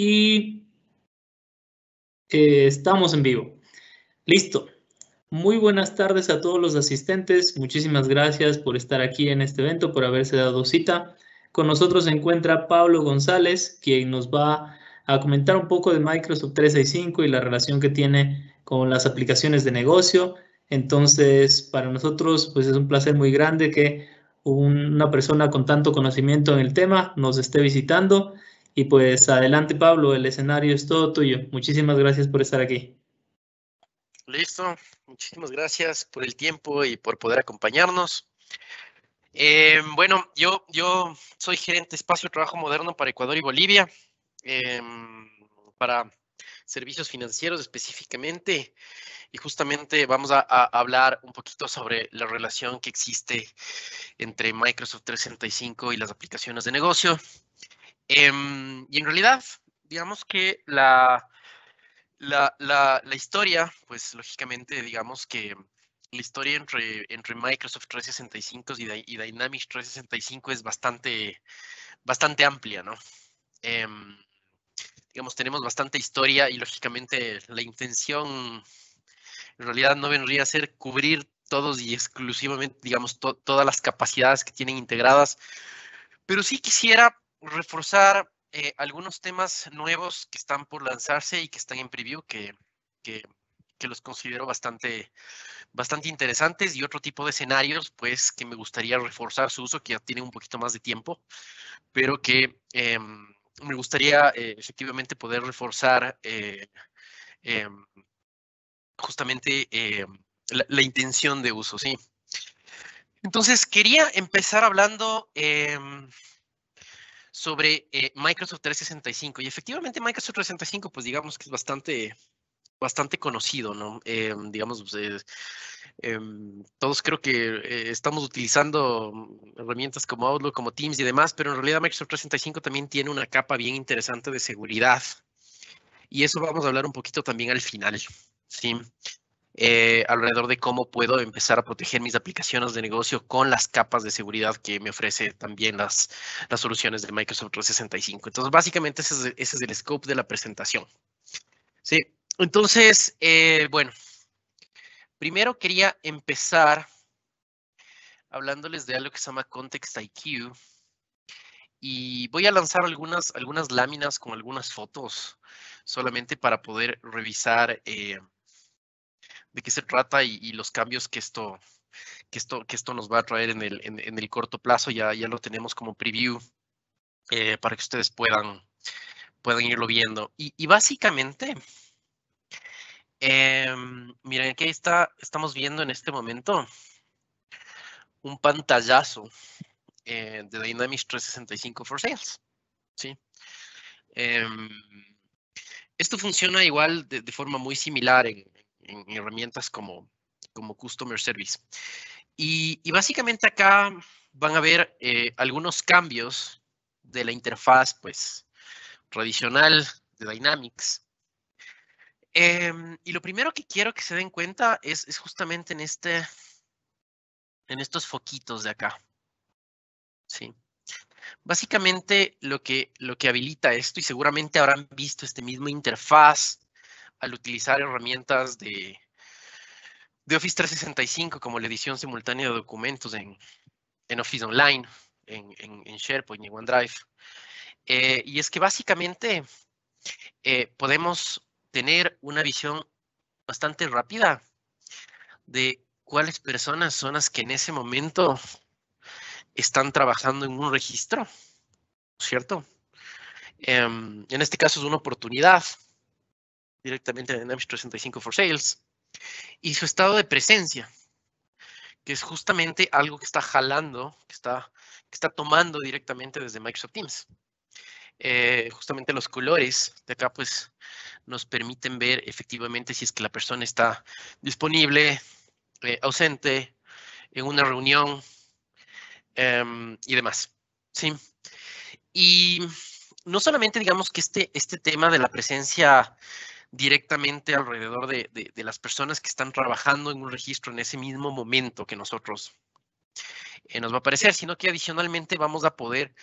Y estamos en vivo. Listo. Muy buenas tardes a todos los asistentes. Muchísimas gracias por estar aquí en este evento, por haberse dado cita. Con nosotros se encuentra Pablo González, quien nos va a comentar un poco de Microsoft 365 y la relación que tiene con las aplicaciones de negocio. Entonces, para nosotros, pues es un placer muy grande que una persona con tanto conocimiento en el tema nos esté visitando. Y pues adelante, Pablo, el escenario es todo tuyo. Muchísimas gracias por estar aquí. Listo, muchísimas gracias por el tiempo y por poder acompañarnos. Bueno, yo soy gerente de espacio de trabajo moderno para Ecuador y Bolivia, para servicios financieros específicamente, y justamente vamos a hablar un poquito sobre la relación que existe entre Microsoft 365 y las aplicaciones de negocio. Y en realidad, digamos que la historia, pues lógicamente, digamos que la historia entre Microsoft 365 y Dynamics 365 es bastante amplia, ¿no? Digamos, tenemos bastante historia y lógicamente la intención en realidad no vendría a ser cubrir todos y exclusivamente, digamos, todas las capacidades que tienen integradas, pero sí quisiera reforzar algunos temas nuevos que están por lanzarse y que están en preview, que los considero bastante interesantes, y otro tipo de escenarios, pues, que me gustaría reforzar su uso, que ya tiene un poquito más de tiempo, pero que me gustaría efectivamente poder reforzar justamente la intención de uso, ¿sí? Entonces, quería empezar hablando sobre Microsoft 365. Y efectivamente Microsoft 365, pues digamos que es bastante conocido, ¿no? Digamos, todos creo que estamos utilizando herramientas como Outlook, como Teams y demás, pero en realidad Microsoft 365 también tiene una capa bien interesante de seguridad. Y eso vamos a hablar un poquito también al final, ¿sí? Alrededor de cómo puedo empezar a proteger mis aplicaciones de negocio con las capas de seguridad que me ofrece también las soluciones de Microsoft 365. Entonces, básicamente ese es el scope de la presentación. Sí, entonces, bueno, primero quería empezar hablándoles de algo que se llama Context IQ. Y voy a lanzar algunas láminas con algunas fotos solamente para poder revisar de qué se trata y los cambios que esto nos va a traer en el corto plazo. Ya lo tenemos como preview para que ustedes puedan irlo viendo. Y básicamente, miren, aquí estamos viendo en este momento un pantallazo de Dynamics 365 for Sales, ¿sí? Esto funciona igual de forma muy similar en herramientas como Customer Service. Y básicamente acá van a ver algunos cambios de la interfaz, pues, tradicional de Dynamics. Y lo primero que quiero que se den cuenta es justamente en estos foquitos de acá, ¿sí? Básicamente lo que habilita esto, y seguramente habrán visto este mismo interfaz al utilizar herramientas de Office 365, como la edición simultánea de documentos en Office Online, en SharePoint y en OneDrive. Y es que básicamente podemos tener una visión bastante rápida de cuáles personas son las que en ese momento están trabajando en un registro, ¿cierto? En este caso es una oportunidad directamente de Dynamics 365 for Sales, y su estado de presencia, que es justamente algo que está jalando, que está tomando directamente desde Microsoft Teams. Justamente los colores de acá pues nos permiten ver efectivamente si es que la persona está disponible, ausente, en una reunión y demás, ¿sí? Y no solamente digamos que este tema de la presencia directamente alrededor de las personas que están trabajando en un registro en ese mismo momento que nosotros nos va a aparecer, sino que adicionalmente vamos a poder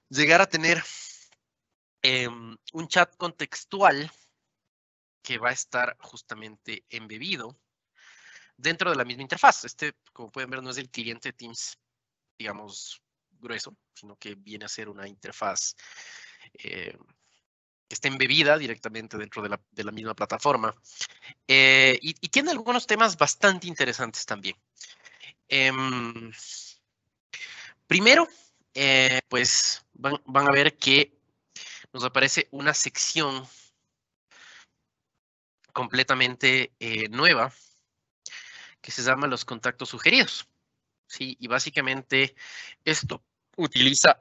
llegar a tener un chat contextual que va a estar justamente embebido dentro de la misma interfaz. Como pueden ver, no es el cliente Teams, digamos, grueso, sino que viene a ser una interfaz que está embebida directamente dentro de la misma plataforma. Y tiene algunos temas bastante interesantes también. Primero, pues van a ver que nos aparece una sección completamente nueva que se llama los contactos sugeridos. Sí, y básicamente esto utiliza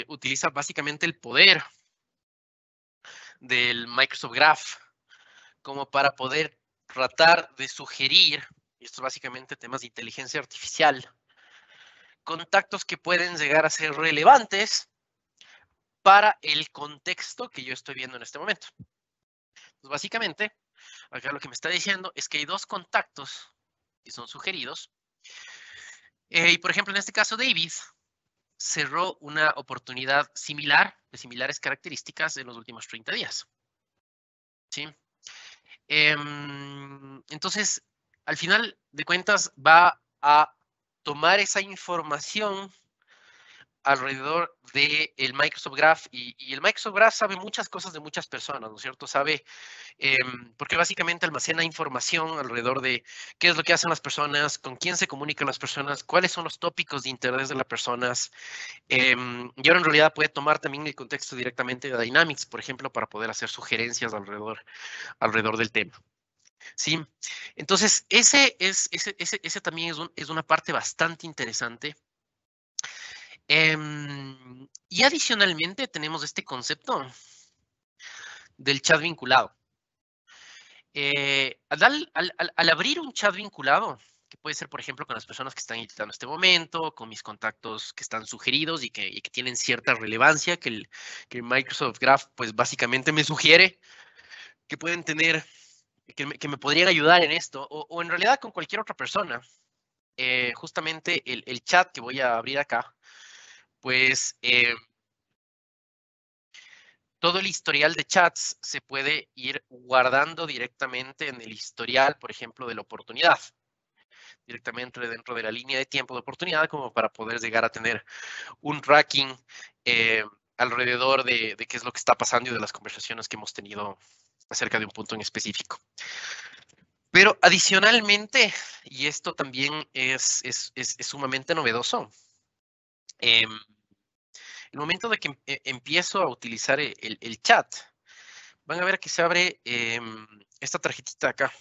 utiliza básicamente el poder del Microsoft Graph como para poder tratar de sugerir, y esto es básicamente temas de inteligencia artificial, contactos que pueden llegar a ser relevantes para el contexto que yo estoy viendo en este momento. Entonces, básicamente, acá lo que me está diciendo es que hay dos contactos que son sugeridos. Y por ejemplo, en este caso, David cerró una oportunidad similar, de similares características en los últimos 30 días. ¿Sí? Entonces, al final de cuentas, va a tomar esa información alrededor del Microsoft Graph y el Microsoft Graph sabe muchas cosas de muchas personas, ¿no es cierto? Sabe, porque básicamente almacena información alrededor de qué es lo que hacen las personas, con quién se comunican las personas, cuáles son los tópicos de interés de las personas. Y ahora en realidad puede tomar también el contexto directamente de Dynamics, por ejemplo, para poder hacer sugerencias alrededor del tema. Sí, entonces ese también es una parte bastante interesante. Y adicionalmente tenemos este concepto del chat vinculado. Al abrir un chat vinculado, que puede ser, por ejemplo, con las personas que están editando este momento, con mis contactos que están sugeridos y que tienen cierta relevancia, que el Microsoft Graph, pues básicamente me sugiere que pueden tener, que me podrían ayudar en esto, o en realidad con cualquier otra persona. Justamente el chat que voy a abrir acá, pues todo el historial de chats se puede ir guardando directamente en el historial, por ejemplo, de la oportunidad, directamente dentro de la línea de tiempo de oportunidad, como para poder llegar a tener un tracking alrededor de qué es lo que está pasando y de las conversaciones que hemos tenido acerca de un punto en específico. Pero adicionalmente, y esto también es sumamente novedoso, el momento de que empiezo a utilizar el chat, van a ver que se abre esta tarjetita de acá.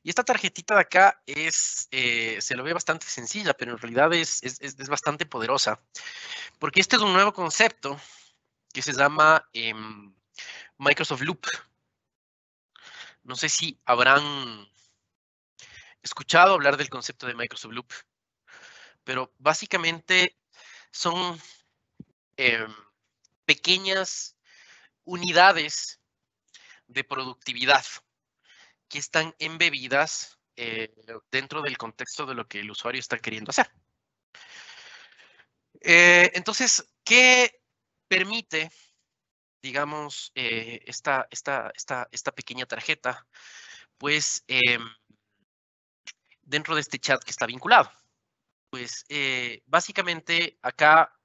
Y esta tarjetita de acá se lo ve bastante sencilla, pero en realidad es bastante poderosa. Porque este es un nuevo concepto que se llama Microsoft Loop. No sé si habrán escuchado hablar del concepto de Microsoft Loop, pero básicamente son pequeñas unidades de productividad que están embebidas dentro del contexto de lo que el usuario está queriendo hacer. Entonces, ¿qué permite, digamos, esta pequeña tarjeta? Pues dentro de este chat que está vinculado. Pues básicamente acá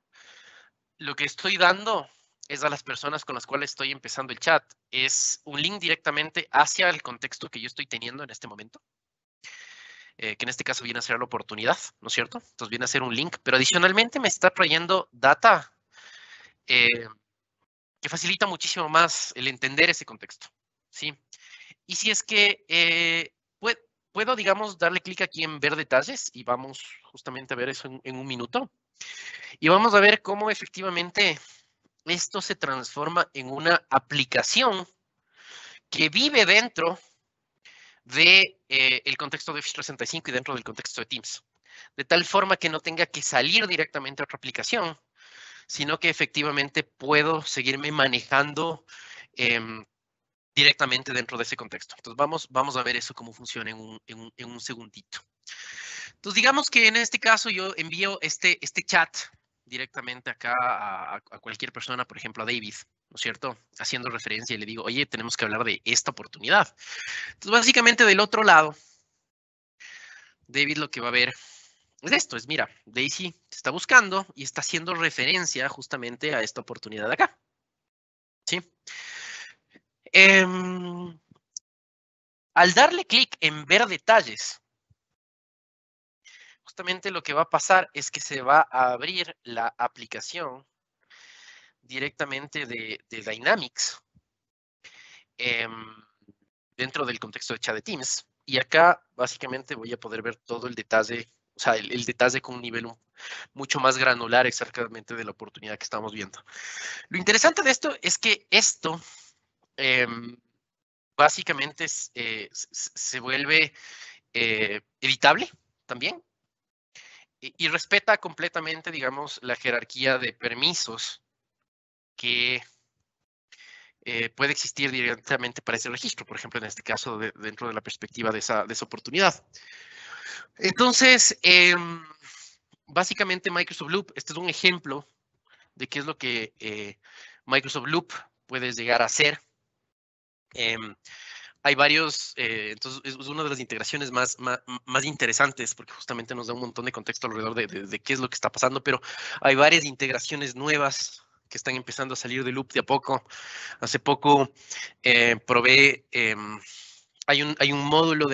lo que estoy dando es a las personas con las cuales estoy empezando el chat, es un link directamente hacia el contexto que yo estoy teniendo en este momento. Que en este caso viene a ser la oportunidad, ¿no es cierto? Entonces viene a ser un link, pero adicionalmente me está trayendo data que facilita muchísimo más el entender ese contexto, ¿sí? Y si es que puedo, digamos, darle clic aquí en ver detalles y vamos justamente a ver eso en un minuto. Y vamos a ver cómo efectivamente esto se transforma en una aplicación que vive dentro del contexto de Office 365 y dentro del contexto de Teams. De tal forma que no tenga que salir directamente a otra aplicación, sino que efectivamente puedo seguirme manejando directamente dentro de ese contexto. Entonces vamos a ver eso cómo funciona en un segundito. Entonces digamos que en este caso yo envío este chat directamente acá a cualquier persona, por ejemplo a David, ¿no es cierto? Haciendo referencia y le digo, oye, tenemos que hablar de esta oportunidad. Entonces, básicamente del otro lado, David lo que va a ver es esto, es mira, Daisy te está buscando y está haciendo referencia justamente a esta oportunidad de acá. ¿Sí? Al darle clic en ver detalles, justamente lo que va a pasar es que se va a abrir la aplicación directamente de Dynamics dentro del contexto de chat de Teams. Y acá básicamente voy a poder ver todo el detalle, o sea, el detalle con un nivel mucho más granular exactamente de la oportunidad que estamos viendo. Lo interesante de esto es que esto básicamente se vuelve editable también y respeta completamente, digamos, la jerarquía de permisos que puede existir directamente para ese registro, por ejemplo, en este caso, dentro de la perspectiva de esa oportunidad. Entonces, básicamente Microsoft Loop, este es un ejemplo de qué es lo que Microsoft Loop puede llegar a hacer. Hay varios, entonces es una de las integraciones más interesantes porque justamente nos da un montón de contexto alrededor de qué es lo que está pasando, pero hay varias integraciones nuevas que están empezando a salir de Loop de a poco. Hace poco probé, hay un módulo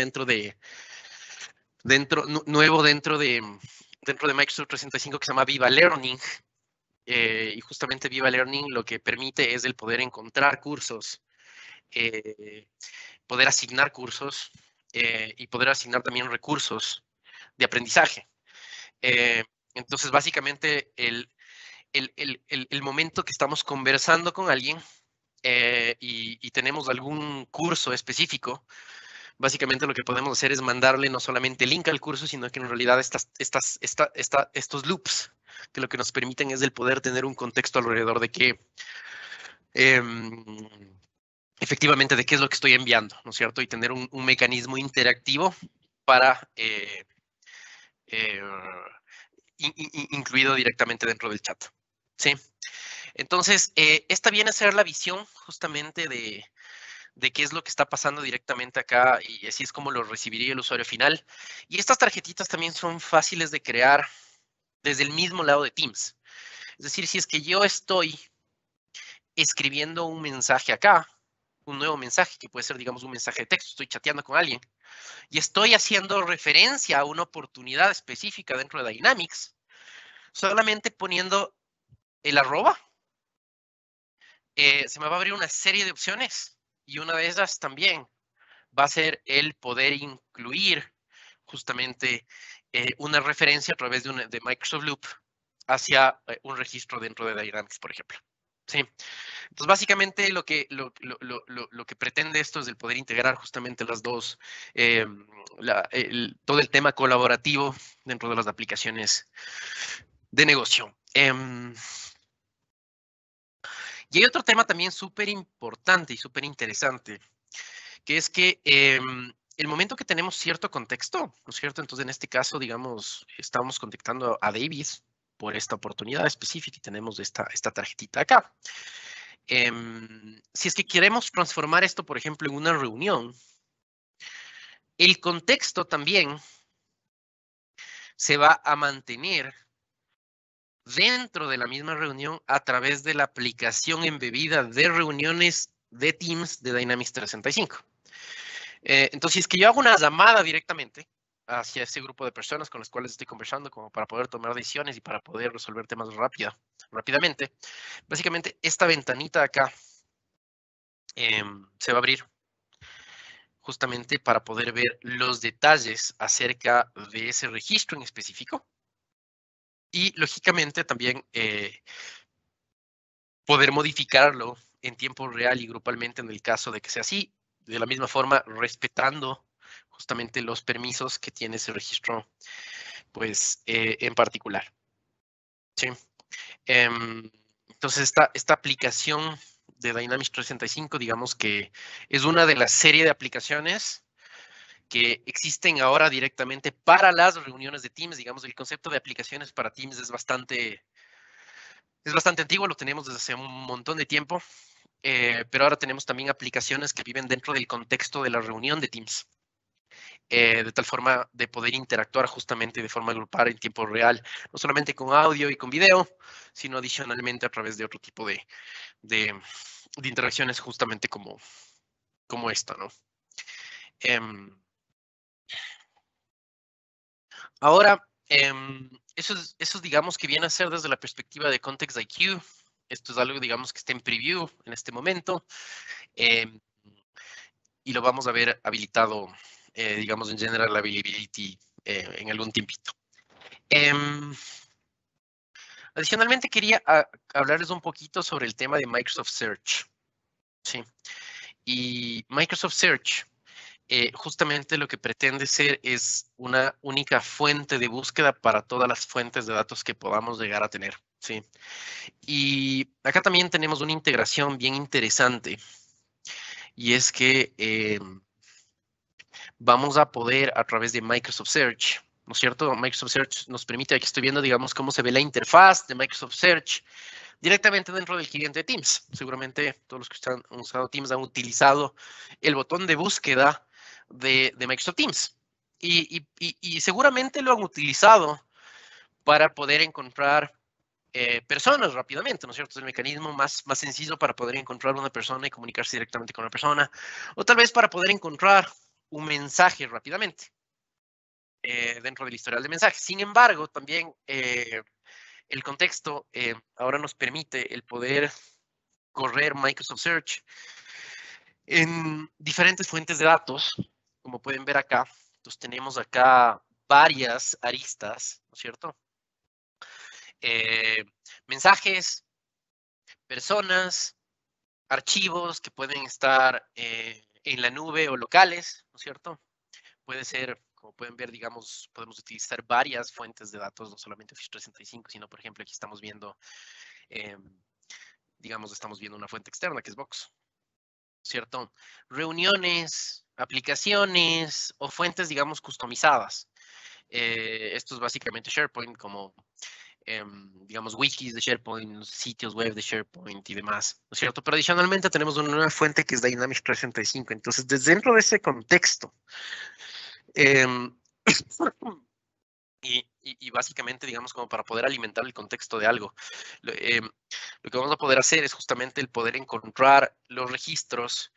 nuevo dentro de Microsoft 365 que se llama Viva Learning. Y justamente Viva Learning lo que permite es el poder encontrar cursos, poder asignar cursos y poder asignar también recursos de aprendizaje. Entonces, básicamente, el momento que estamos conversando con alguien y tenemos algún curso específico, básicamente lo que podemos hacer es mandarle no solamente el link al curso, sino que en realidad estos loops, que lo que nos permiten es el poder tener un contexto alrededor de que efectivamente de qué es lo que estoy enviando, ¿no es cierto? Y tener un mecanismo interactivo para incluido directamente dentro del chat. ¿Sí? Entonces, esta viene a ser la visión justamente de qué es lo que está pasando directamente acá y así es como lo recibiría el usuario final. Y estas tarjetitas también son fáciles de crear desde el mismo lado de Teams. Es decir, si es que yo estoy escribiendo un mensaje acá, un nuevo mensaje que puede ser, digamos, un mensaje de texto, estoy chateando con alguien y estoy haciendo referencia a una oportunidad específica dentro de Dynamics, solamente poniendo el arroba, se me va a abrir una serie de opciones y una de ellas también va a ser el poder incluir justamente una referencia a través de Microsoft Loop hacia un registro dentro de Dynamics, por ejemplo. Sí. Entonces, básicamente lo que pretende esto es el poder integrar justamente las dos, todo el tema colaborativo dentro de las aplicaciones de negocio. Y hay otro tema también súper importante y súper interesante, que es que el momento que tenemos cierto contexto, ¿no es cierto? Entonces, en este caso, digamos, estamos contactando a David por esta oportunidad específica y tenemos esta tarjetita acá. Si es que queremos transformar esto, por ejemplo, en una reunión, el contexto también se va a mantener dentro de la misma reunión a través de la aplicación embebida de reuniones de Teams de Dynamics 365. Entonces, si es que yo hago una llamada directamente hacia ese grupo de personas con las cuales estoy conversando, como para poder tomar decisiones y para poder resolver temas rápidamente, básicamente esta ventanita acá se va a abrir justamente para poder ver los detalles acerca de ese registro en específico y, lógicamente, también poder modificarlo en tiempo real y grupalmente en el caso de que sea así, de la misma forma respetando justamente los permisos que tiene ese registro, pues, en particular. ¿Sí? Entonces, esta aplicación de Dynamics 365, digamos que es una de la serie de aplicaciones que existen ahora directamente para las reuniones de Teams. Digamos, el concepto de aplicaciones para Teams es bastante Es bastante antiguo, lo tenemos desde hace un montón de tiempo, pero ahora tenemos también aplicaciones que viven dentro del contexto de la reunión de Teams. De tal forma de poder interactuar justamente de forma grupal en tiempo real, no solamente con audio y con video, sino adicionalmente a través de otro tipo de interacciones justamente como esta, ¿no? Ahora, eso digamos que viene a ser desde la perspectiva de Context IQ. Esto es algo, digamos, que está en preview en este momento. Y lo vamos a ver habilitado, digamos, en General Availability en algún tiempito. Adicionalmente, quería hablarles un poquito sobre el tema de Microsoft Search. Sí. Y Microsoft Search, justamente lo que pretende ser es una única fuente de búsqueda para todas las fuentes de datos que podamos llegar a tener. Sí. Y acá también tenemos una integración bien interesante. Y es que vamos a poder, a través de Microsoft Search, ¿no es cierto? Microsoft Search nos permite, aquí estoy viendo, digamos, cómo se ve la interfaz de Microsoft Search directamente dentro del cliente de Teams. Seguramente todos los que han usado Teams han utilizado el botón de búsqueda de Microsoft Teams. Y seguramente lo han utilizado para poder encontrar personas rápidamente, ¿no es cierto? Es el mecanismo más sencillo para poder encontrar una persona y comunicarse directamente con una persona, o tal vez para poder encontrar un mensaje rápidamente dentro del historial de mensajes. Sin embargo, también el contexto ahora nos permite el poder correr Microsoft Search en diferentes fuentes de datos, como pueden ver acá. Entonces tenemos acá varias aristas, ¿no es cierto? Mensajes, personas, archivos que pueden estar en la nube o locales, ¿no es cierto? Puede ser, como pueden ver, digamos, podemos utilizar varias fuentes de datos, no solamente Office 365, sino, por ejemplo, aquí estamos viendo, digamos, estamos viendo una fuente externa que es Box, ¿cierto? Reuniones, aplicaciones o fuentes, digamos, customizadas. Esto es básicamente SharePoint, como digamos, wikis de SharePoint, sitios web de SharePoint y demás, ¿no es cierto? Pero adicionalmente tenemos una nueva fuente que es Dynamics 365. Entonces, desde dentro de ese contexto, y básicamente, digamos, como para poder alimentar el contexto de algo, lo que vamos a poder hacer es justamente el poder encontrar los registros,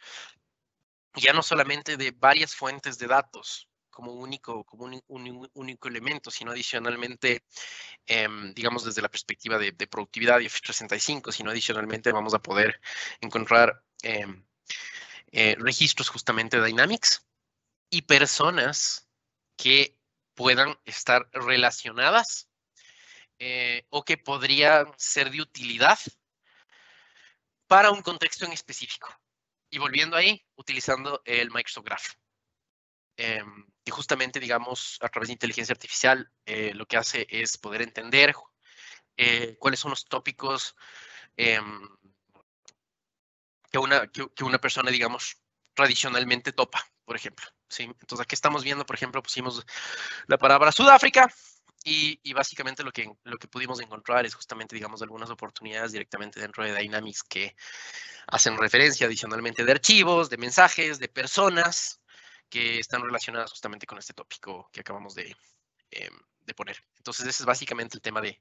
ya no solamente de varias fuentes de datos, como un único elemento, sino adicionalmente digamos, desde la perspectiva de productividad de Office 365, sino adicionalmente vamos a poder encontrar registros justamente de Dynamics y personas que puedan estar relacionadas o que podrían ser de utilidad para un contexto en específico. Y volviendo ahí, utilizando el Microsoft Graph. Que justamente, digamos, a través de inteligencia artificial, lo que hace es poder entender cuáles son los tópicos que una persona, digamos, tradicionalmente topa, por ejemplo. ¿Sí? Entonces, aquí estamos viendo, por ejemplo, pusimos la palabra Sudáfrica y básicamente lo que pudimos encontrar es justamente, digamos, algunas oportunidades directamente dentro de Dynamics que hacen referencia adicionalmente de archivos, de mensajes, de personas que están relacionadas justamente con este tópico que acabamos de poner. Entonces, ese es básicamente el tema de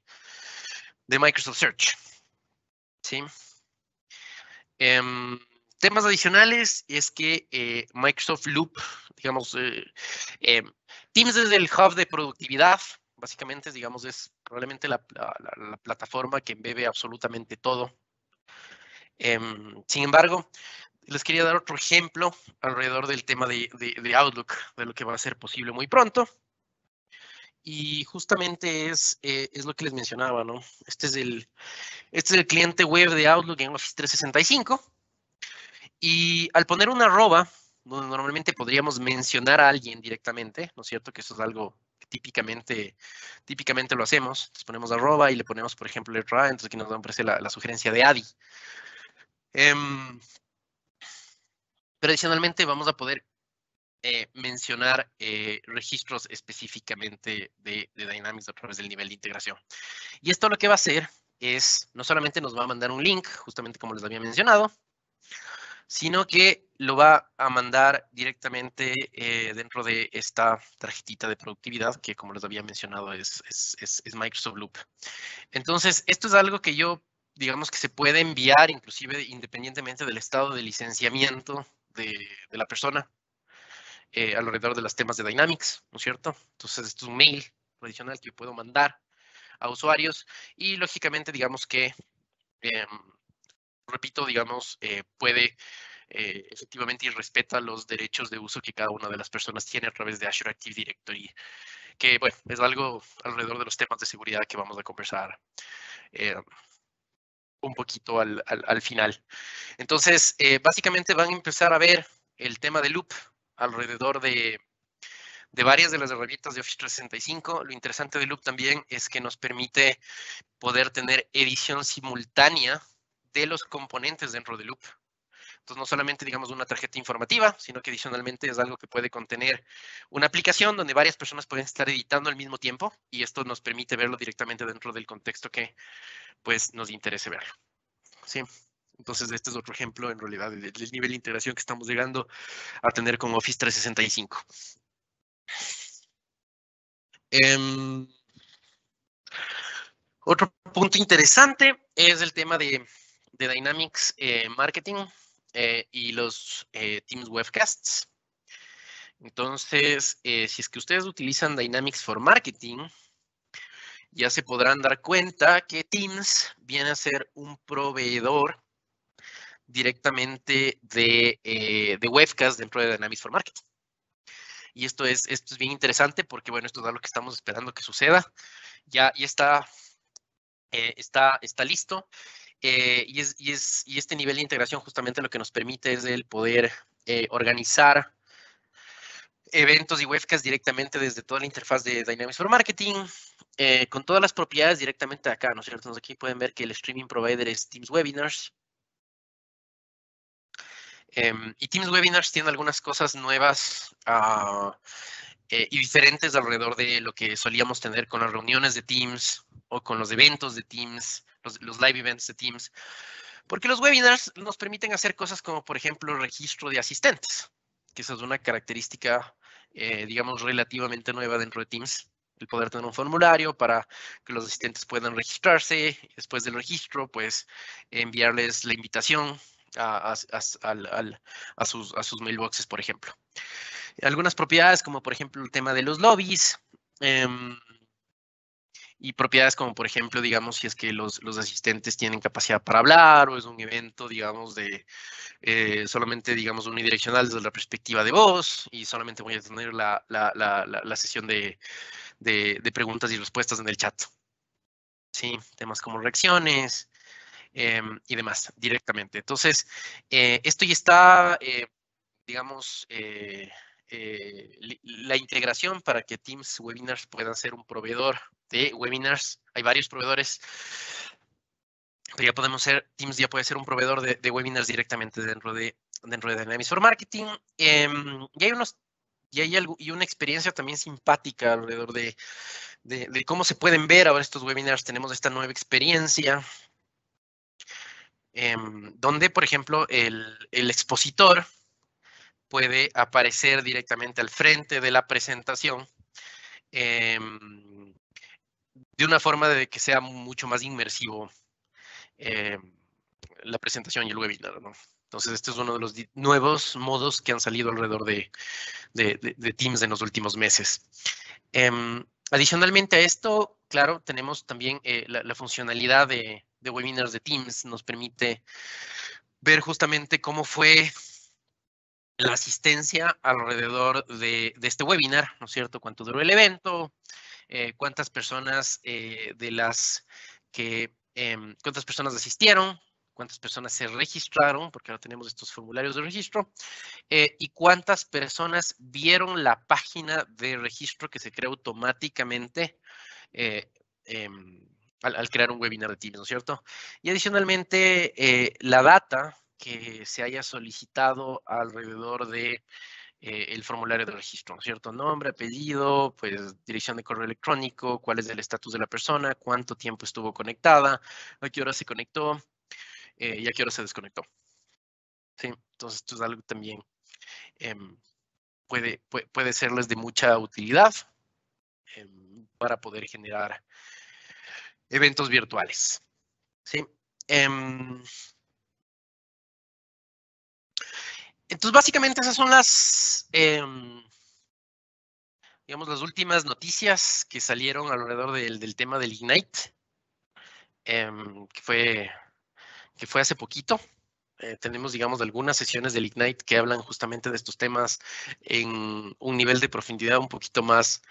Microsoft Search. ¿Sí? Temas adicionales es que Microsoft Loop, digamos, Teams es el hub de productividad, básicamente, digamos, es probablemente la plataforma que embebe absolutamente todo. Sin embargo, les quería dar otro ejemplo alrededor del tema de Outlook, de lo que va a ser posible muy pronto. Y justamente es lo que les mencionaba, ¿no? Este es el cliente web de Outlook en Office 365. Y al poner una arroba, donde normalmente podríamos mencionar a alguien directamente, ¿no es cierto? Que eso es algo que típicamente lo hacemos. Entonces ponemos arroba y le ponemos, por ejemplo, letra A, entonces aquí nos aparece la sugerencia de Adi. Pero adicionalmente vamos a poder mencionar registros específicamente de Dynamics a través del nivel de integración. Y esto lo que va a hacer es, no solamente nos va a mandar un link, justamente como les había mencionado, sino que lo va a mandar directamente dentro de esta tarjetita de productividad que, como les había mencionado, es Microsoft Loop. Entonces, esto es algo que yo, digamos que se puede enviar inclusive independientemente del estado de licenciamiento de la persona alrededor de los temas de Dynamics, ¿no es cierto? Entonces, esto es un mail tradicional que puedo mandar a usuarios y, lógicamente, digamos que, repito, digamos, puede efectivamente y respeta los derechos de uso que cada una de las personas tiene a través de Azure Active Directory, que, bueno, es algo alrededor de los temas de seguridad que vamos a conversar un poquito al final. Entonces, básicamente van a empezar a ver el tema de Loop alrededor de varias de las herramientas de Office 365. Lo interesante de Loop también es que nos permite poder tener edición simultánea de los componentes dentro de Loop. Entonces, no solamente, digamos, una tarjeta informativa, sino que adicionalmente es algo que puede contener una aplicación donde varias personas pueden estar editando al mismo tiempo y esto nos permite verlo directamente dentro del contexto que, pues, nos interese verlo. ¿Sí? Entonces, este es otro ejemplo, en realidad, del nivel de integración que estamos llegando a tener con Office 365. Otro punto interesante es el tema de Dynamics Marketing y los Teams Webcasts. Entonces, si es que ustedes utilizan Dynamics for Marketing, ya se podrán dar cuenta que Teams viene a ser un proveedor directamente de webcast dentro de Dynamics for Marketing. Y esto es bien interesante porque, bueno, esto es algo que estamos esperando que suceda. Ya está listo. Y este nivel de integración justamente lo que nos permite es el poder organizar eventos y webcasts directamente desde toda la interfaz de Dynamics for Marketing, con todas las propiedades directamente acá, ¿no es cierto? Entonces aquí pueden ver que el streaming provider es Teams Webinars. Y Teams Webinars tiene algunas cosas nuevas y diferentes alrededor de lo que solíamos tener con las reuniones de Teams o con los eventos de Teams, los live events de Teams. Porque los webinars nos permiten hacer cosas como, por ejemplo, registro de asistentes, que esa es una característica, digamos, relativamente nueva dentro de Teams. El poder tener un formulario para que los asistentes puedan registrarse. Después del registro, pues, enviarles la invitación a sus mailboxes, por ejemplo. Algunas propiedades, como por ejemplo el tema de los lobbies, y propiedades como, por ejemplo, digamos, si es que los asistentes tienen capacidad para hablar o es un evento, digamos, de solamente, digamos, unidireccional desde la perspectiva de voz y solamente voy a tener la sesión de preguntas y respuestas en el chat. Sí, temas como reacciones y demás, directamente. Entonces, esto ya está, digamos, la integración para que Teams Webinars pueda ser un proveedor de webinars. Hay varios proveedores, pero ya podemos ser, Teams ya puede ser un proveedor de webinars directamente dentro de Dynamics for Marketing. Y hay una experiencia también simpática alrededor de cómo se pueden ver ahora estos webinars. Tenemos esta nueva experiencia donde, por ejemplo, el expositor puede aparecer directamente al frente de la presentación de una forma de que sea mucho más inmersivo la presentación y el webinar, ¿no? Entonces, este es uno de los nuevos modos que han salido alrededor de Teams en los últimos meses. Adicionalmente a esto, claro, tenemos también la funcionalidad de webinars de Teams. Nos permite ver justamente cómo fue la asistencia alrededor de este webinar, ¿no es cierto? ¿Cuánto duró el evento? ¿Cuántas personas cuántas personas asistieron? ¿Cuántas personas se registraron? Porque ahora tenemos estos formularios de registro. Y cuántas personas vieron la página de registro que se crea automáticamente al crear un webinar de Teams, ¿no es cierto? Y adicionalmente, la data que se haya solicitado alrededor de el formulario de registro, ¿no es cierto? Nombre, apellido, pues dirección de correo electrónico, cuál es el estatus de la persona, cuánto tiempo estuvo conectada, a qué hora se conectó y a qué hora se desconectó. ¿Sí? Entonces, esto es algo también puede serles de mucha utilidad para poder generar eventos virtuales. ¿Sí? Entonces, básicamente esas son las, digamos, las últimas noticias que salieron alrededor del tema del Ignite, que fue hace poquito. Tenemos, digamos, algunas sesiones del Ignite que hablan justamente de estos temas en un nivel de profundidad un poquito más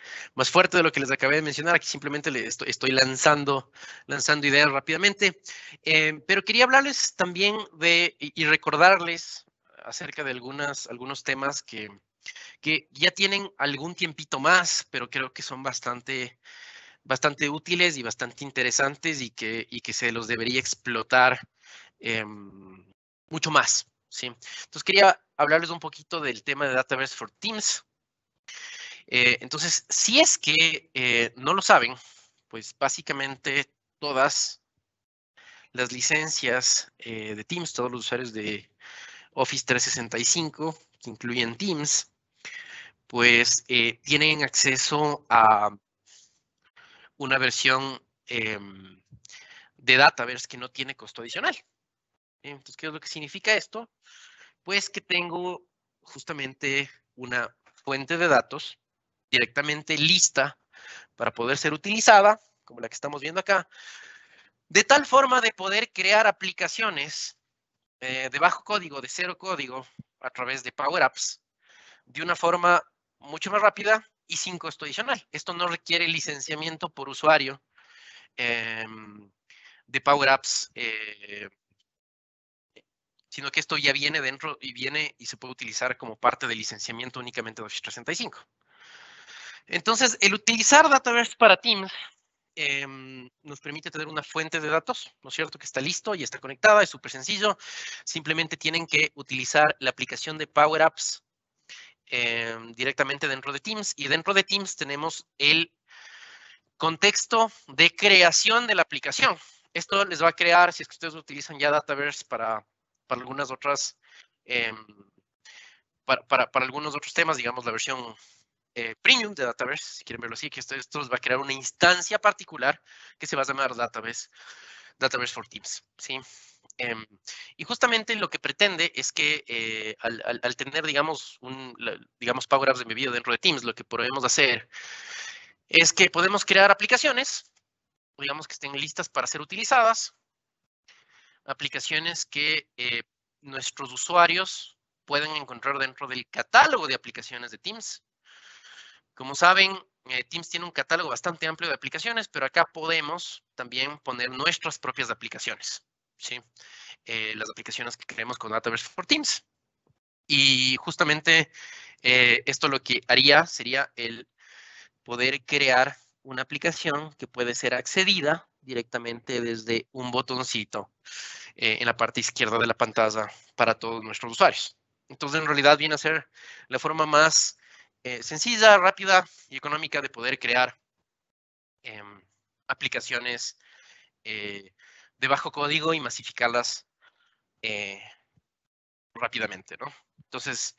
fuerte de lo que les acabé de mencionar. Aquí simplemente estoy lanzando ideas rápidamente. Pero quería hablarles también y recordarles acerca de algunos temas que ya tienen algún tiempito más, pero creo que son bastante útiles y bastante interesantes y que se los debería explotar mucho más, ¿sí? Entonces quería hablarles un poquito del tema de Dataverse for Teams. Entonces, si es que no lo saben, pues básicamente todas las licencias de Teams, todos los usuarios de Office 365 que incluyen Teams, pues tienen acceso a una versión de Dataverse que no tiene costo adicional. Entonces, ¿qué es lo que significa esto? Pues que tengo justamente una fuente de datos directamente lista para poder ser utilizada, como la que estamos viendo acá, de tal forma de poder crear aplicaciones de bajo código, de cero código, a través de Power Apps, de una forma mucho más rápida y sin costo adicional. Esto no requiere licenciamiento por usuario de Power Apps, sino que esto ya viene dentro y se puede utilizar como parte del licenciamiento únicamente de Office 365. Entonces, el utilizar Dataverse para Teams nos permite tener una fuente de datos, ¿no es cierto? Que está listo y está conectada, es súper sencillo. Simplemente tienen que utilizar la aplicación de Power Apps directamente dentro de Teams, y dentro de Teams tenemos el contexto de creación de la aplicación. Esto les va a crear, si es que ustedes utilizan ya Dataverse para algunas otras, para algunos otros temas, digamos la versión premium de Dataverse, si quieren verlo así, que esto les va a crear una instancia particular que se va a llamar Dataverse for Teams, ¿sí? Y justamente lo que pretende es que al tener, digamos, Power Apps embebido dentro de Teams, lo que podemos hacer es que podemos crear aplicaciones, digamos, que estén listas para ser utilizadas, aplicaciones que nuestros usuarios pueden encontrar dentro del catálogo de aplicaciones de Teams. Como saben, Teams tiene un catálogo bastante amplio de aplicaciones, pero acá podemos también poner nuestras propias aplicaciones, ¿sí? Las aplicaciones que creemos con Dataverse for Teams. Y justamente esto lo que haría sería el poder crear una aplicación que puede ser accedida directamente desde un botoncito en la parte izquierda de la pantalla para todos nuestros usuarios. Entonces, en realidad viene a ser la forma más sencilla, rápida y económica de poder crear aplicaciones de bajo código y masificarlas rápidamente, ¿no? Entonces,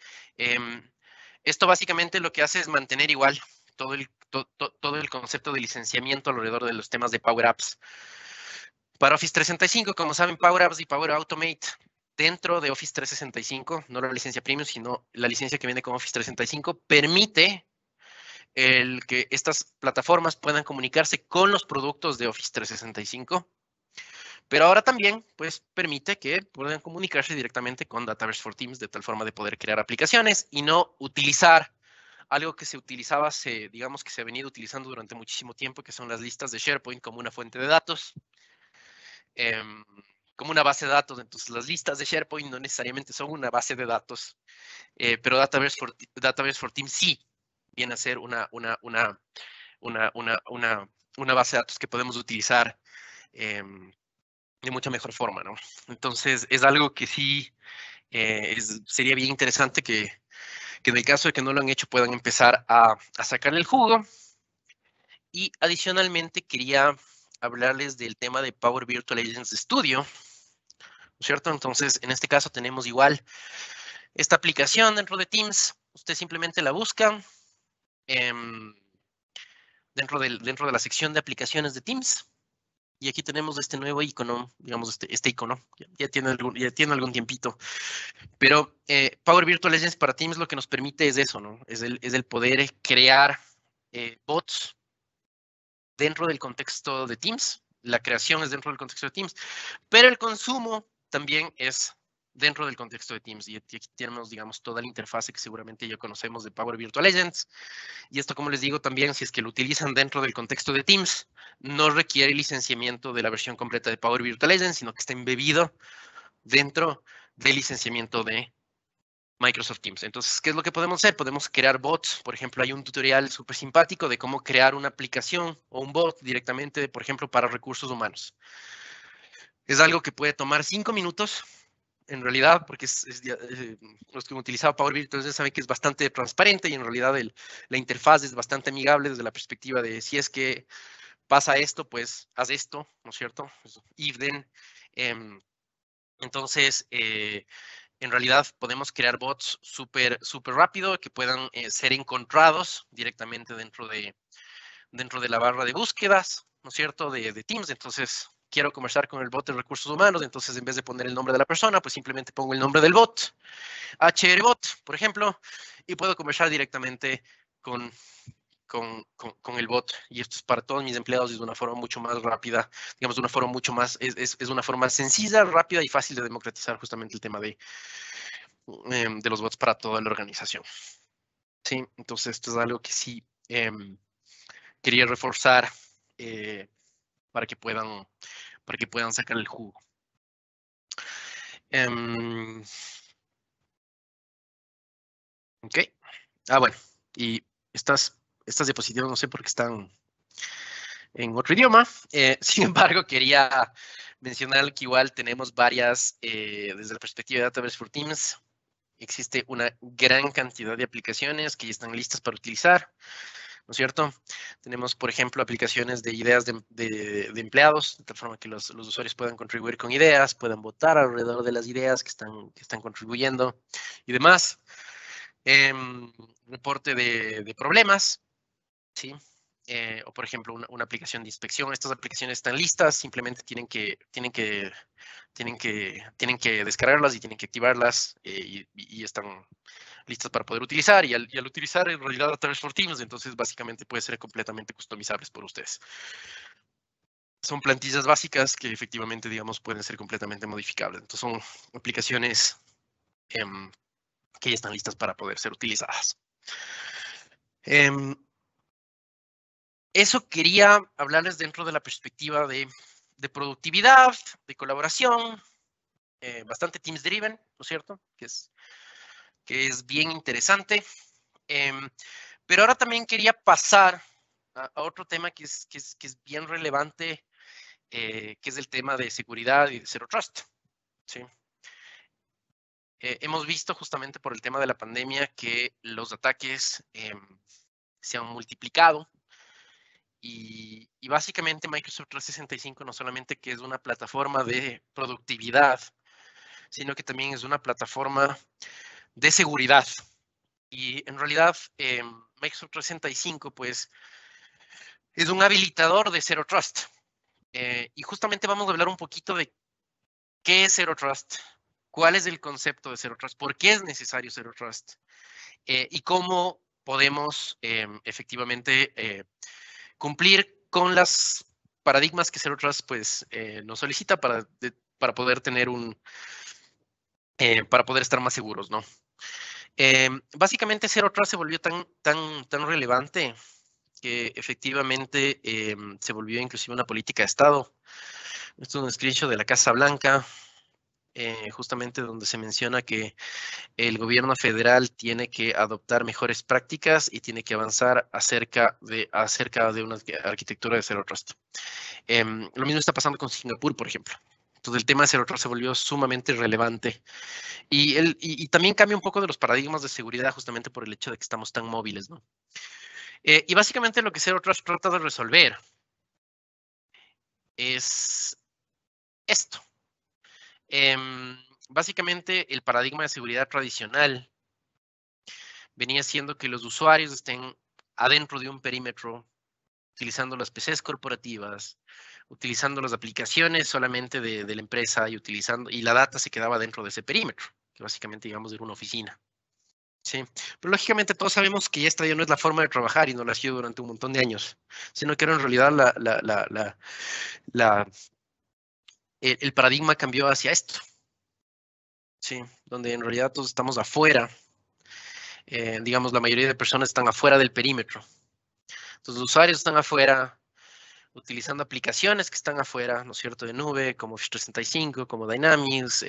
esto básicamente lo que hace es mantener igual todo el concepto de licenciamiento alrededor de los temas de Power Apps. Para Office 365, como saben, Power Apps y Power Automate dentro de Office 365, no la licencia premium, sino la licencia que viene con Office 365, permite el que estas plataformas puedan comunicarse con los productos de Office 365, pero ahora también pues, permite que puedan comunicarse directamente con Dataverse for Teams de tal forma de poder crear aplicaciones y no utilizar algo que se utilizaba, digamos que se ha venido utilizando durante muchísimo tiempo, que son las listas de SharePoint como una fuente de datos. Como una base de datos. Entonces, las listas de SharePoint no necesariamente son una base de datos, pero Dataverse for Teams sí viene a ser una base de datos que podemos utilizar de mucha mejor forma, ¿no? Entonces, es algo que sí sería bien interesante que que en el caso de que no lo han hecho puedan empezar a sacarle el jugo. Y adicionalmente quería hablarles del tema de Power Virtual Agents Studio, ¿no es cierto? Entonces, en este caso tenemos igual esta aplicación dentro de Teams. Usted simplemente la busca dentro de la sección de aplicaciones de Teams. Y aquí tenemos este nuevo icono, digamos, este icono. Ya tiene algún tiempito. Pero Power Virtual Agents para Teams lo que nos permite es eso, ¿no? Es el poder crear bots dentro del contexto de Teams. La creación es dentro del contexto de Teams, pero el consumo también es dentro del contexto de Teams. Y aquí tenemos, digamos, toda la interfase que seguramente ya conocemos de Power Virtual Agents. Y esto, como les digo, también, si es que lo utilizan dentro del contexto de Teams, no requiere licenciamiento de la versión completa de Power Virtual Agents, sino que está embebido dentro del licenciamiento de Microsoft Teams. Entonces, ¿qué es lo que podemos hacer? Podemos crear bots. Por ejemplo, hay un tutorial súper simpático de cómo crear una aplicación o un bot directamente, por ejemplo, para recursos humanos. Es algo que puede tomar 5 minutos, en realidad, porque los que han utilizado Power Virtual entonces saben que es bastante transparente y en realidad la interfaz es bastante amigable desde la perspectiva de si es que pasa esto, pues haz esto, ¿no es cierto? If then. Entonces, en realidad podemos crear bots súper rápido que puedan ser encontrados directamente dentro de la barra de búsquedas, ¿no es cierto?, de Teams. Entonces, quiero conversar con el bot de recursos humanos, entonces en vez de poner el nombre de la persona, pues simplemente pongo el nombre del bot, HRBot, por ejemplo, y puedo conversar directamente con el bot. Y esto es para todos mis empleados de una forma mucho más rápida, digamos, de una forma mucho más, es una forma sencilla, rápida y fácil de democratizar justamente el tema de los bots para toda la organización. Sí, entonces esto es algo que sí quería reforzar para que puedan sacar el jugo. Ok. Bueno, y estas diapositivas no sé por qué están en otro idioma. Sin embargo, quería mencionar que igual tenemos varias, desde la perspectiva de Dataverse for Teams, existe una gran cantidad de aplicaciones que ya están listas para utilizar, ¿no es cierto? Tenemos, por ejemplo, aplicaciones de ideas de empleados, de tal forma que los usuarios puedan contribuir con ideas, puedan votar alrededor de las ideas que están contribuyendo y demás. Reporte de problemas, ¿sí? O, por ejemplo, una aplicación de inspección. Estas aplicaciones están listas, simplemente tienen que descargarlas y tienen que activarlas y están listas para poder utilizar. Y al utilizar en realidad Dataverse for Teams, entonces básicamente puede ser completamente customizables por ustedes. Son plantillas básicas que efectivamente, digamos, pueden ser completamente modificables. Entonces son aplicaciones que ya están listas para poder ser utilizadas. Eso quería hablarles dentro de la perspectiva de productividad, de colaboración, bastante Teams Driven, ¿no es cierto? Que es bien interesante. Pero ahora también quería pasar a otro tema que es bien relevante, que es el tema de seguridad y de Zero Trust, ¿sí? Hemos visto justamente por el tema de la pandemia que los ataques se han multiplicado. Y básicamente Microsoft 365 no solamente que es una plataforma de productividad, sino que también es una plataforma de seguridad. Y en realidad Microsoft 365 pues es un habilitador de Zero Trust. Y justamente vamos a hablar un poquito de qué es Zero Trust, cuál es el concepto de Zero Trust, por qué es necesario Zero Trust y cómo podemos efectivamente cumplir con las paradigmas que Zero Trust pues, nos solicita para poder tener para poder estar más seguros, ¿no? Básicamente Zero Trust se volvió tan relevante que efectivamente se volvió inclusive una política de Estado. Esto es un screenshot de la Casa Blanca, justamente donde se menciona que el gobierno federal tiene que adoptar mejores prácticas y tiene que avanzar acerca de una arquitectura de Zero Trust. Lo mismo está pasando con Singapur, por ejemplo. Entonces el tema de Zero Trust se volvió sumamente relevante. Y también cambia un poco de los paradigmas de seguridad justamente por el hecho de que estamos tan móviles, ¿no? Y básicamente lo que Zero Trust trata de resolver es esto. Básicamente el paradigma de seguridad tradicional venía siendo que los usuarios estén adentro de un perímetro, utilizando las PCs corporativas, utilizando las aplicaciones solamente de la empresa y la data se quedaba dentro de ese perímetro, que básicamente, digamos, era una oficina. Sí, pero lógicamente todos sabemos que esta ya no es la forma de trabajar y no la ha sido durante un montón de años, sino que era en realidad el paradigma cambió hacia esto, sí, donde en realidad todos estamos afuera, digamos, la mayoría de personas están afuera del perímetro. Entonces, los usuarios están afuera, utilizando aplicaciones que están afuera, ¿no es cierto?, de nube, como Office 365, como Dynamics,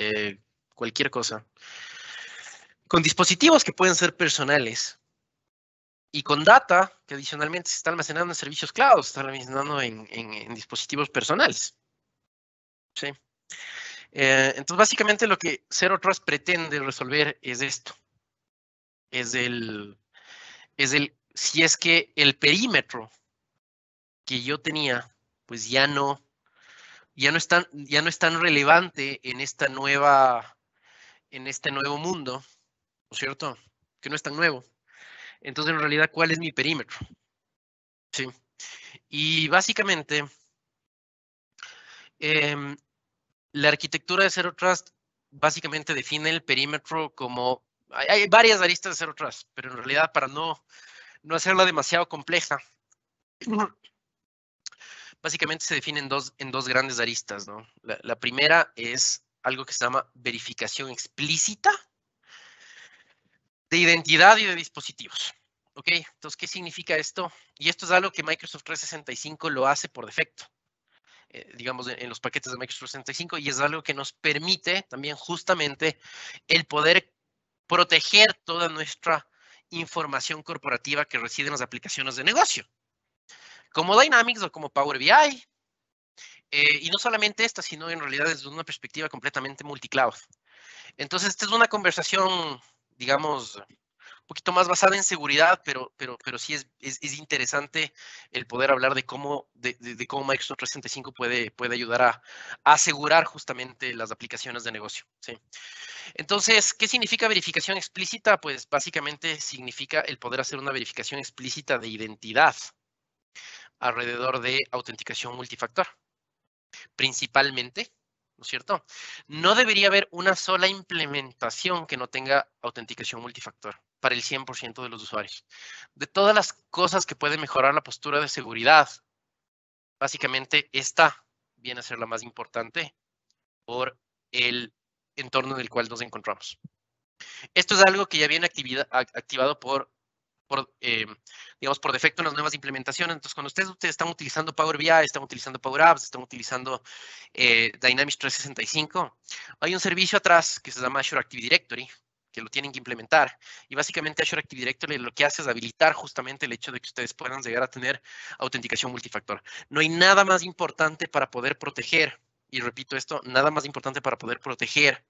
cualquier cosa. Con dispositivos que pueden ser personales. Y con data que adicionalmente se está almacenando en servicios cloud, se está almacenando en dispositivos personales. ¿Sí? Entonces, básicamente lo que Zero Trust pretende resolver es esto. Si es que el perímetro que yo tenía, pues ya no es tan relevante en este nuevo mundo, ¿no es cierto? Que no es tan nuevo. Entonces, en realidad, ¿cuál es mi perímetro? Sí. Y básicamente, la arquitectura de Zero Trust básicamente define el perímetro como... Hay varias aristas de Zero Trust, pero en realidad para no hacerla demasiado compleja, básicamente se define en dos grandes aristas, ¿no? La primera es algo que se llama verificación explícita de identidad y de dispositivos. ¿Ok? Entonces, ¿qué significa esto? Y esto es algo que Microsoft 365 lo hace por defecto. Digamos, en los paquetes de Microsoft 365, y es algo que nos permite también justamente el poder proteger toda nuestra información corporativa que reside en las aplicaciones de negocio, como Dynamics o como Power BI, y no solamente esta, sino en realidad desde una perspectiva completamente multicloud. Entonces, esta es una conversación, digamos, un poquito más basada en seguridad, pero sí es interesante el poder hablar de cómo Microsoft 365 puede ayudar a asegurar justamente las aplicaciones de negocio. ¿Sí? Entonces, ¿qué significa verificación explícita? Pues básicamente significa el poder hacer una verificación explícita de identidad alrededor de autenticación multifactor, principalmente. ¿No es cierto? No debería haber una sola implementación que no tenga autenticación multifactor para el 100% de los usuarios. De todas las cosas que pueden mejorar la postura de seguridad, básicamente esta viene a ser la más importante por el entorno en el cual nos encontramos. Esto es algo que ya viene activado digamos, por defecto en las nuevas implementaciones. Entonces, cuando ustedes están utilizando Power BI, están utilizando Power Apps, están utilizando Dynamics 365, hay un servicio atrás que se llama Azure Active Directory, que lo tienen que implementar. Y básicamente Azure Active Directory lo que hace es habilitar justamente el hecho de que ustedes puedan llegar a tener autenticación multifactor. No hay nada más importante para poder proteger, y repito esto, nada más importante para poder proteger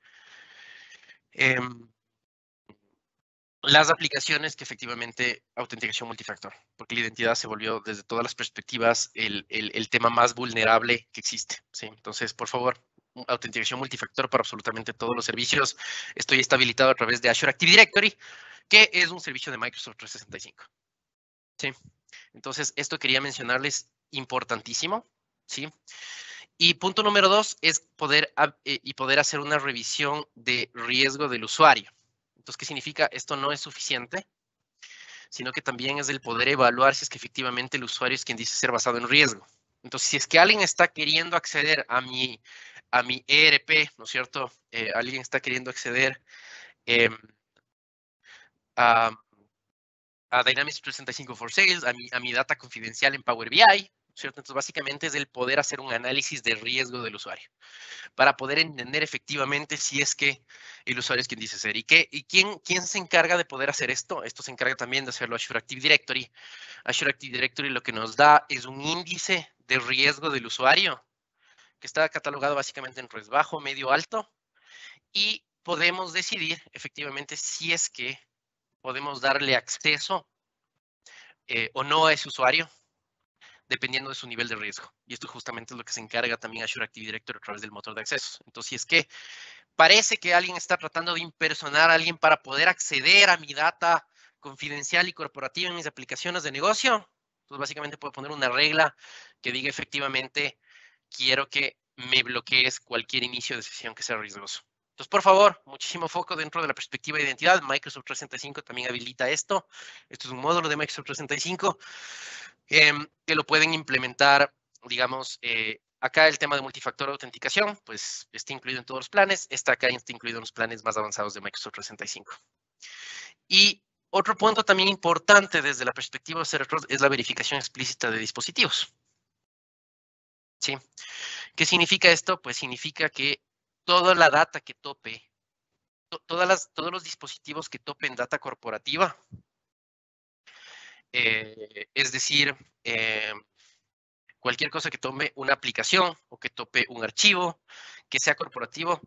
las aplicaciones que efectivamente autenticación multifactor, porque la identidad se volvió desde todas las perspectivas el tema más vulnerable que existe. ¿Sí? Entonces, por favor, autenticación multifactor para absolutamente todos los servicios. Estoy habilitado a través de Azure Active Directory, que es un servicio de Microsoft 365. ¿Sí? Entonces, esto quería mencionarles importantísimo. ¿Sí? Y punto número 2 es poder hacer una revisión de riesgo del usuario. Entonces, ¿qué significa? Esto no es suficiente, sino que también es el poder evaluar si es que efectivamente el usuario es quien dice ser basado en riesgo. Entonces, si es que alguien está queriendo acceder a mi ERP, ¿no es cierto? Alguien está queriendo acceder a Dynamics 365 for Sales, a mi data confidencial en Power BI, ¿cierto? Entonces, básicamente es el poder hacer un análisis de riesgo del usuario para poder entender efectivamente si es que el usuario es quien dice ser. ¿Y quién se encarga de poder hacer esto? Esto se encarga también de hacerlo Azure Active Directory. Azure Active Directory lo que nos da es un índice de riesgo del usuario que está catalogado básicamente en riesgo bajo, medio, alto, y podemos decidir efectivamente si es que podemos darle acceso o no a ese usuario, dependiendo de su nivel de riesgo. Y esto justamente es lo que se encarga también Azure Active Directory a través del motor de accesos. Entonces, si es que parece que alguien está tratando de impersonar a alguien para poder acceder a mi data confidencial y corporativa en mis aplicaciones de negocio, pues básicamente puedo poner una regla que diga efectivamente, quiero que me bloquees cualquier inicio de sesión que sea riesgoso. Entonces, por favor, muchísimo foco dentro de la perspectiva de identidad. Microsoft 365 también habilita esto. Esto es un módulo de Microsoft 365 que lo pueden implementar, digamos, acá el tema de multifactor de autenticación, pues está incluido en todos los planes. Acá está incluido en los planes más avanzados de Microsoft 365. Y otro punto también importante desde la perspectiva de Zero Trust es la verificación explícita de dispositivos. ¿Sí? ¿Qué significa esto? Pues significa que toda la data que tope, todos los dispositivos que topen data corporativa, es decir, cualquier cosa que tome una aplicación o que tope un archivo, que sea corporativo,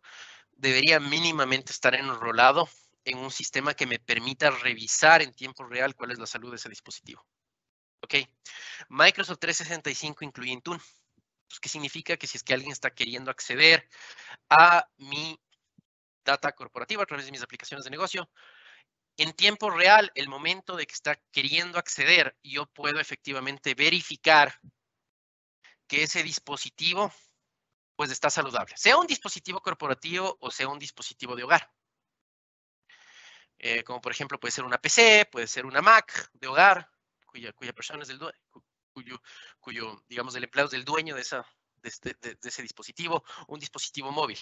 debería mínimamente estar enrolado en un sistema que me permita revisar en tiempo real cuál es la salud de ese dispositivo. ¿Ok? Microsoft 365 incluye Intune. Pues, ¿qué significa? Que si es que alguien está queriendo acceder a mi data corporativa a través de mis aplicaciones de negocio, en tiempo real, el momento de que está queriendo acceder, yo puedo efectivamente verificar que ese dispositivo pues está saludable, sea un dispositivo corporativo o sea un dispositivo de hogar. Como por ejemplo puede ser una PC, puede ser una Mac de hogar, cuya persona es el dueño, cuyo, digamos, el empleado es el dueño de ese dispositivo, un dispositivo móvil.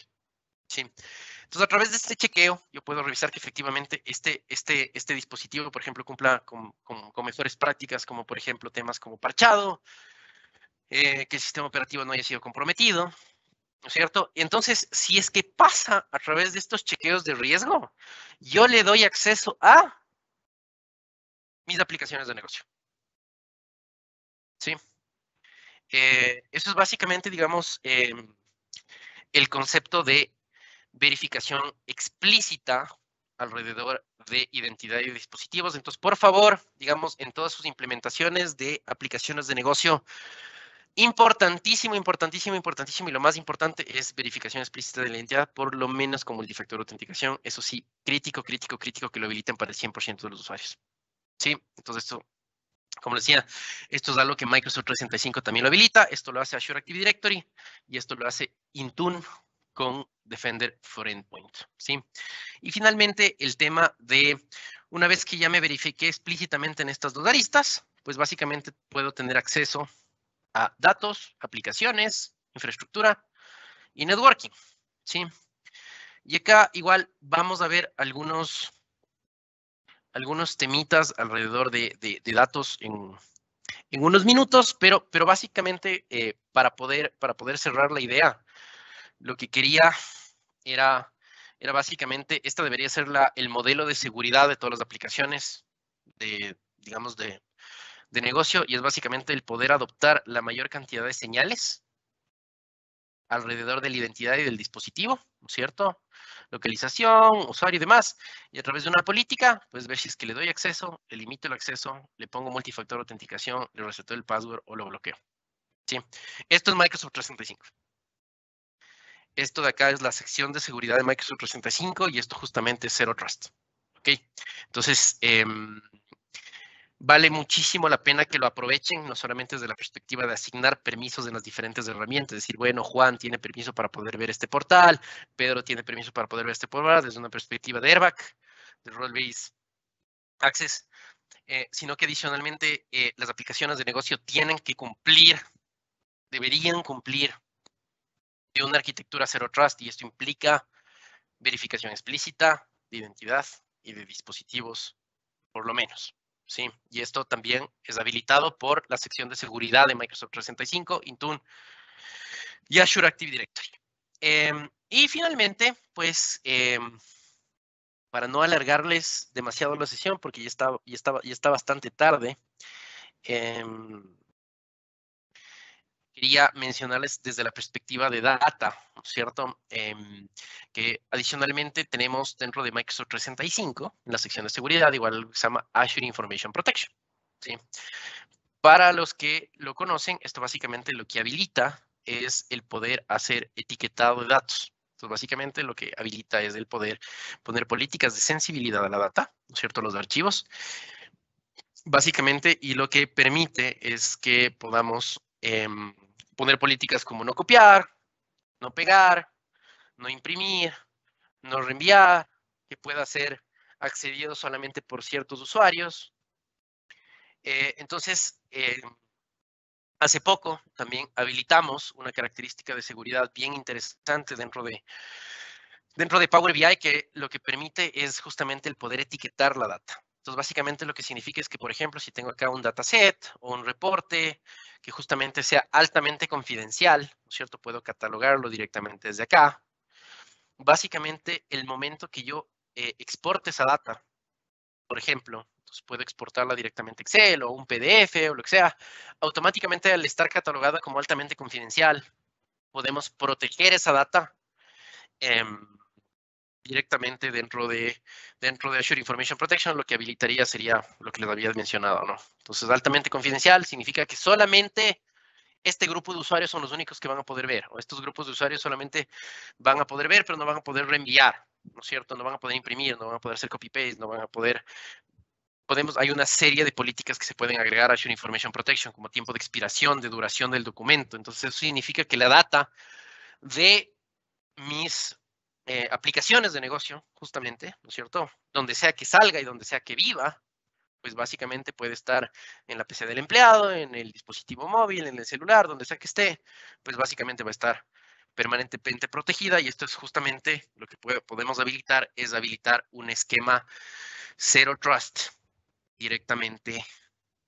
Sí. Entonces, a través de este chequeo, yo puedo revisar que efectivamente este dispositivo, por ejemplo, cumpla con mejores prácticas, como por ejemplo temas como parchado, que el sistema operativo no haya sido comprometido, ¿no es cierto? Entonces, si es que pasa a través de estos chequeos de riesgo, yo le doy acceso a mis aplicaciones de negocio. ¿Sí? Eso es básicamente, digamos, el concepto de verificación explícita alrededor de identidad y dispositivos. Entonces, por favor, digamos, en todas sus implementaciones de aplicaciones de negocio, importantísimo, importantísimo, importantísimo, y lo más importante es verificación explícita de la identidad, por lo menos con multifactor de autenticación. Eso sí, crítico, crítico, crítico, que lo habiliten para el 100% de los usuarios. Sí, entonces esto, como decía, esto es algo que Microsoft 365 también lo habilita. Esto lo hace Azure Active Directory y esto lo hace Intune con Defender for Endpoint, ¿sí? Y finalmente, el tema de, una vez que ya me verifiqué explícitamente en estas dos aristas, pues básicamente puedo tener acceso a datos, aplicaciones, infraestructura y networking, ¿sí? Y acá igual vamos a ver algunos temitas alrededor de datos en unos minutos, pero básicamente para poder cerrar la idea, lo que quería era básicamente, esta debería ser el modelo de seguridad de todas las aplicaciones digamos, de negocio, y es básicamente el poder adoptar la mayor cantidad de señales alrededor de la identidad y del dispositivo, ¿no es cierto? Localización, usuario y demás. Y a través de una política, pues ver si es que le doy acceso, le limito el acceso, le pongo multifactor de autenticación, le reseto el password o lo bloqueo. ¿Sí? Esto es Microsoft 365. Esto de acá es la sección de seguridad de Microsoft 365 y esto justamente es Zero Trust. ¿Ok? Entonces, vale muchísimo la pena que lo aprovechen, no solamente desde la perspectiva de asignar permisos en las diferentes herramientas, es decir, bueno, Juan tiene permiso para poder ver este portal, Pedro tiene permiso para poder ver este portal, desde una perspectiva de Airbag, de Role-Based Access, sino que adicionalmente las aplicaciones de negocio tienen que cumplir, deberían cumplir de una arquitectura Zero Trust, y esto implica verificación explícita de identidad y de dispositivos, por lo menos. ¿Sí? Y esto también es habilitado por la sección de seguridad de Microsoft 365, Intune y Azure Active Directory. Y finalmente, pues, para no alargarles demasiado la sesión, porque ya está bastante tarde, quería mencionarles desde la perspectiva de data, ¿no es cierto? Que adicionalmente tenemos dentro de Microsoft 365, en la sección de seguridad, igual algo que se llama Azure Information Protection, ¿sí? Para los que lo conocen, esto básicamente lo que habilita es el poder hacer etiquetado de datos. Entonces, básicamente lo que habilita es el poder poner políticas de sensibilidad a la data, ¿no es cierto?, los archivos. Básicamente, y lo que permite es que podamos poner políticas como no copiar, no pegar, no imprimir, no reenviar, que pueda ser accedido solamente por ciertos usuarios. Entonces, hace poco también habilitamos una característica de seguridad bien interesante dentro de Power BI, que lo que permite es justamente el poder etiquetar la data. Entonces, básicamente lo que significa es que, por ejemplo, si tengo acá un dataset o un reporte que justamente sea altamente confidencial, ¿no es cierto? Puedo catalogarlo directamente desde acá. Básicamente, el momento que yo exporte esa data, por ejemplo, entonces puedo exportarla directamente a Excel o un PDF o lo que sea, automáticamente al estar catalogada como altamente confidencial, podemos proteger esa data directamente dentro de Azure Information Protection. Lo que habilitaría sería lo que les había mencionado, ¿no? Entonces, altamente confidencial significa que solamente este grupo de usuarios son los únicos que van a poder ver, o estos grupos de usuarios solamente van a poder ver, pero no van a poder reenviar, ¿no es cierto? No van a poder imprimir, no van a poder hacer copy-paste, no van a poder... hay una serie de políticas que se pueden agregar a Azure Information Protection, como tiempo de expiración, de duración del documento. Entonces, eso significa que la data de mis aplicaciones de negocio, justamente, ¿no es cierto? Donde sea que salga y donde sea que viva, pues básicamente puede estar en la PC del empleado, en el dispositivo móvil, en el celular, donde sea que esté, pues básicamente va a estar permanentemente protegida, y esto es justamente lo que podemos habilitar, es habilitar un esquema Zero Trust directamente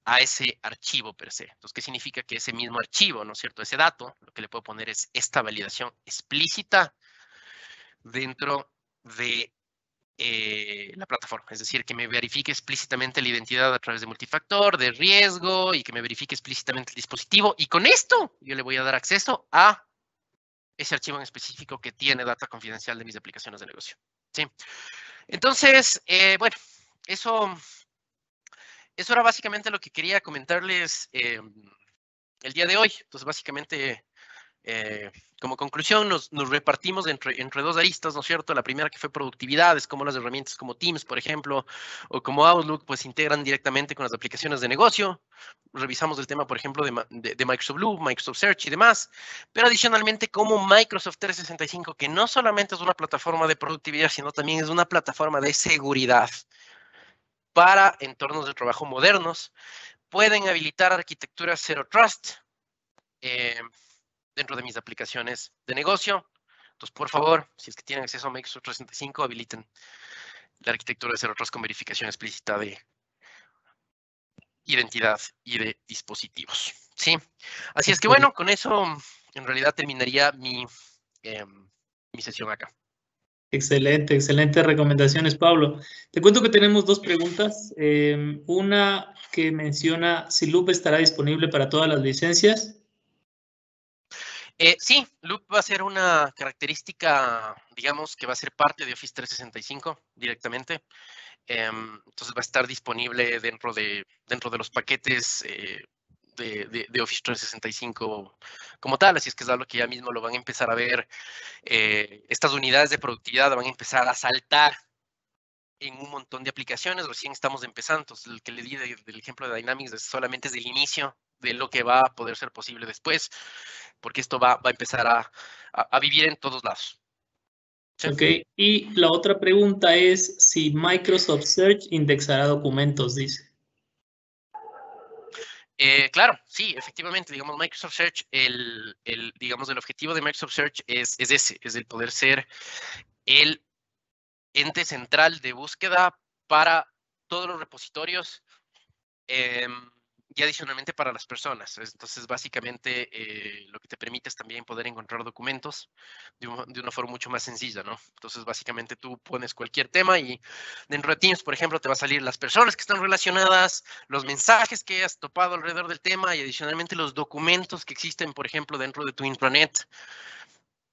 a ese archivo per se. Entonces, ¿qué significa? Que ese mismo archivo, ¿no es cierto? Ese dato, lo que le puedo poner es esta validación explícita dentro de la plataforma. Es decir, que me verifique explícitamente la identidad a través de multifactor, de riesgo, y que me verifique explícitamente el dispositivo. Y con esto yo le voy a dar acceso a ese archivo en específico que tiene data confidencial de mis aplicaciones de negocio. ¿Sí? Entonces, bueno, eso era básicamente lo que quería comentarles el día de hoy. Entonces, básicamente, como conclusión, nos repartimos entre dos aristas, ¿no es cierto? La primera, que fue productividad, es como las herramientas como Teams, por ejemplo, o como Outlook, pues integran directamente con las aplicaciones de negocio. Revisamos el tema, por ejemplo, de Microsoft Blue, Microsoft Search y demás. Pero adicionalmente, como Microsoft 365, que no solamente es una plataforma de productividad, sino también es una plataforma de seguridad para entornos de trabajo modernos, pueden habilitar arquitecturas Zero Trust dentro de mis aplicaciones de negocio. Entonces, por favor, si es que tienen acceso a Microsoft 365, habiliten la arquitectura de Zero Trust con verificación explícita de identidad y de dispositivos. ¿Sí? Así es que, bueno, con eso en realidad terminaría mi sesión acá. Excelente, excelentes recomendaciones, Pablo. Te cuento que tenemos dos preguntas. Una que menciona si Loop estará disponible para todas las licencias. Sí, Loop va a ser una característica, digamos, que va a ser parte de Office 365 directamente. Entonces va a estar disponible dentro de los paquetes de Office 365 como tal. Así es que es algo que ya mismo lo van a empezar a ver. Estas unidades de productividad van a empezar a saltar en un montón de aplicaciones. Recién estamos empezando. Entonces, el que le di del ejemplo de Dynamics solamente es el inicio de lo que va a poder ser posible después, porque esto va a empezar a vivir en todos lados. ¿Sí? Ok, y la otra pregunta es si Microsoft Search indexará documentos, dice. Claro, sí, efectivamente, digamos, Microsoft Search, digamos, el objetivo de Microsoft Search es ese, es el poder ser el ente central de búsqueda para todos los repositorios y adicionalmente para las personas. Entonces, básicamente, lo que te permite es también poder encontrar documentos de una forma mucho más sencilla, ¿no? Entonces, básicamente, tú pones cualquier tema y dentro de Teams, por ejemplo, te va a salir las personas que están relacionadas, los mensajes que has topado alrededor del tema y adicionalmente los documentos que existen, por ejemplo, dentro de tu intranet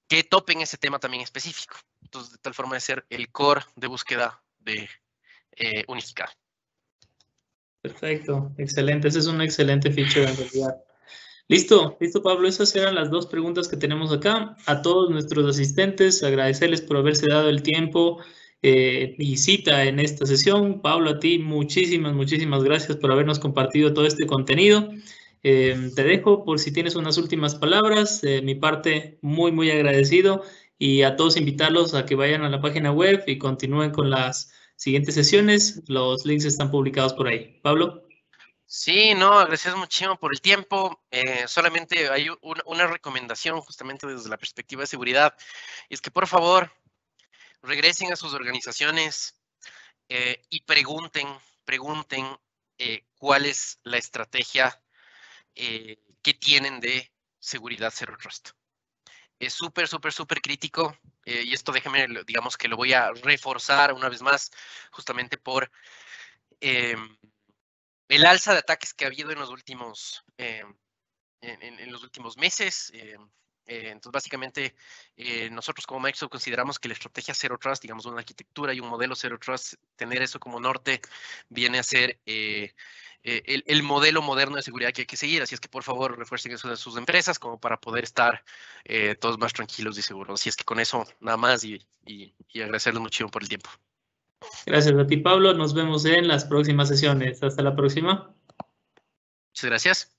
que topen ese tema también específico. Entonces, de tal forma de ser el core de búsqueda de unificado. Perfecto, excelente. Ese es un excelente feature en realidad. Listo, listo Pablo, esas eran las dos preguntas que tenemos acá. A todos nuestros asistentes, agradecerles por haberse dado el tiempo y cita en esta sesión. Pablo, a ti muchísimas gracias por habernos compartido todo este contenido. Te dejo por si tienes unas últimas palabras. De mi parte, muy agradecido y a todos invitarlos a que vayan a la página web y continúen con las siguientes sesiones. Los links están publicados por ahí. Pablo. Sí, no, gracias muchísimo por el tiempo. Solamente hay una recomendación justamente desde la perspectiva de seguridad, y es que por favor regresen a sus organizaciones y pregunten cuál es la estrategia que tienen de seguridad Zero Trust. Es súper crítico, y esto déjeme, digamos que lo voy a reforzar una vez más, justamente por el alza de ataques que ha habido en los últimos, en los últimos meses. Entonces, básicamente, nosotros como Microsoft consideramos que la estrategia Zero Trust, digamos, una arquitectura y un modelo Zero Trust, tener eso como norte, viene a ser el modelo moderno de seguridad que hay que seguir. Así es que, por favor, refuercen eso de sus empresas como para poder estar todos más tranquilos y seguros. Así es que con eso, nada más y agradecerles muchísimo por el tiempo. Gracias a ti, Pablo. Nos vemos en las próximas sesiones. Hasta la próxima. Muchas gracias.